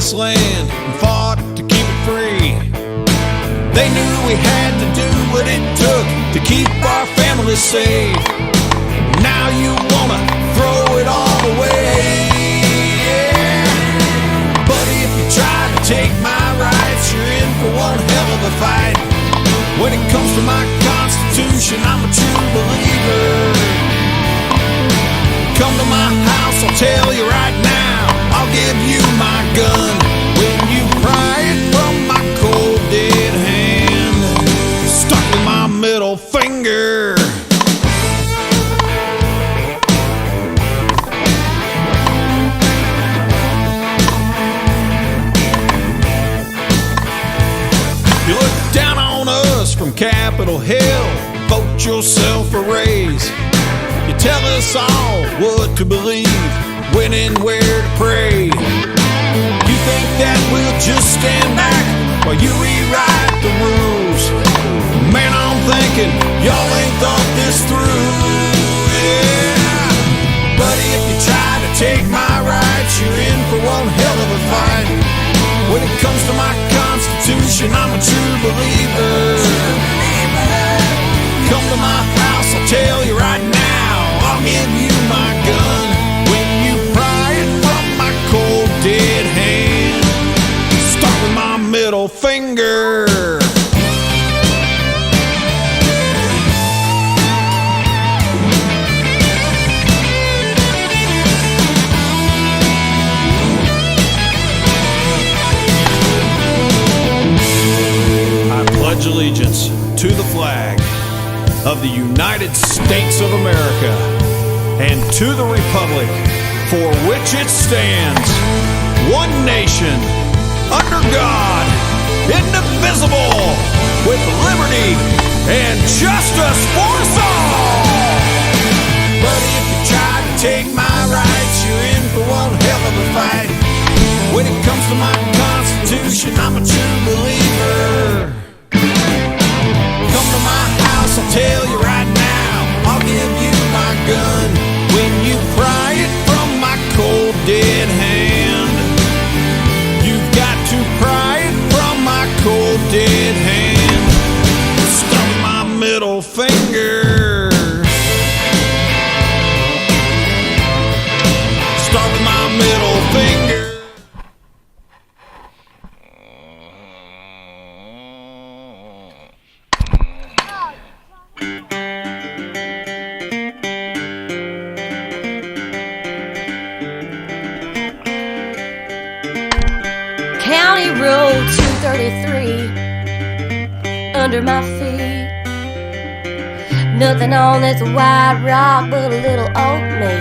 this land and fought to keep it free. They knew we had to do what it took to keep our families safe. Now you wanna throw it all away, yeah. Buddy, if you try to take my rights, you're in for one hell of a fight. When it comes to my Constitution, I'm a true believer. Come to my house, I'll tell you right now, I'll give you my gun. When you pry it from my cold dead hand, stuck with my middle finger. You look down on us from Capitol Hill, vote yourself a raise. You tell us all what to believe, when and where to pray. You think that we'll just stand back while you rewrite the rules? Man, I'm thinking y'all ain't thought this through, yeah. Buddy, if you try to take my rights, you're in for one hell of a fight. When it comes to my Constitution, I'm a true believer. Come to my house, I'll tell you right now, I'll give you my gun. When you pry it from my cold dead hand, start with my middle finger. I pledge allegiance to the flag of the United States of America and to the republic for which it stands, one nation, under God, indivisible, with liberty and justice for us all. Buddy, if you try to take my rights, you're in for one hell of a fight. When it comes to my Constitution, I'm a true believer. Come to my house, I'll tell you right now, I'll give you my gun. When you pry it from my cold dead hand, you've got to pry it from my cold dead hand. Stop my middle finger. Start with my middle finger. County Road 233 under my feet. Nothing on this wide rock but a little old me.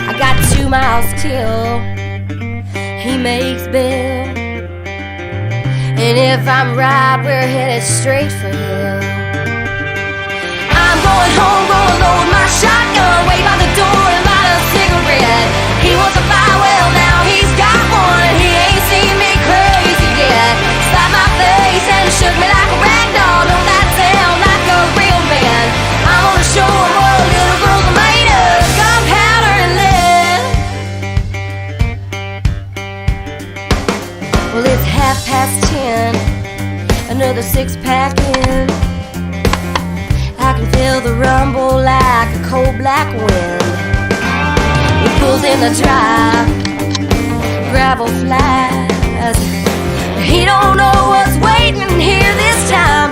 I got 2 miles till he makes bail, and if I'm right, we're headed straight for hell. I'm going home, gonna load my shotgun, wait by the door and light a cigarette. He wants a fire, well now he's got one, and he ain't seen me crazy yet. Slapped my face and shook me like a rag doll. Don't that sound like a real man? I'm gonna show him what little girls are made of, gunpowder and lead. Well, it's 10:30, another 6-pack in. I can feel the rumble like a cold black wind. It pulls in the drive, gravel flies. He don't know what's waiting here this time.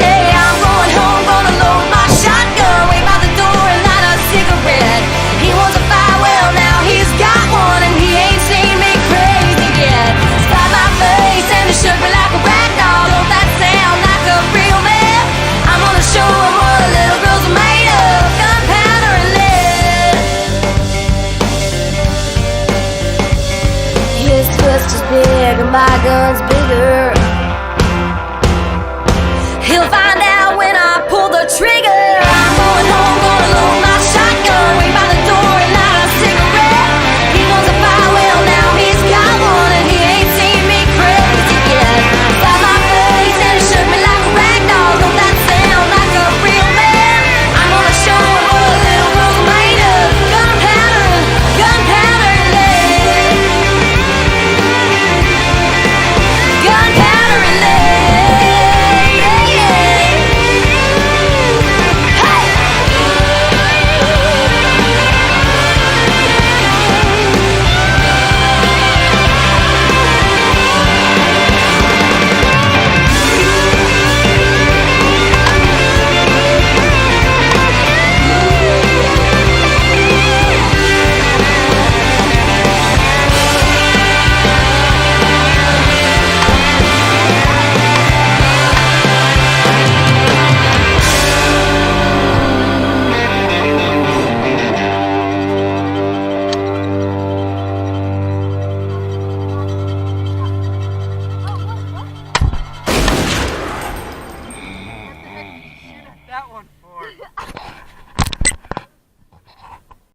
Hey, I'm going home, gonna load my shotgun, wait by the door and light a cigarette. He wants a fire, well now he's got one, and he ain't seen me crazy yet. Slapped my face and it shook me like a rag doll. Don't that sound like a real man? I'm gonna show him what little girls are made of, gunpowder and lead. His twist is big and my gun's bigger.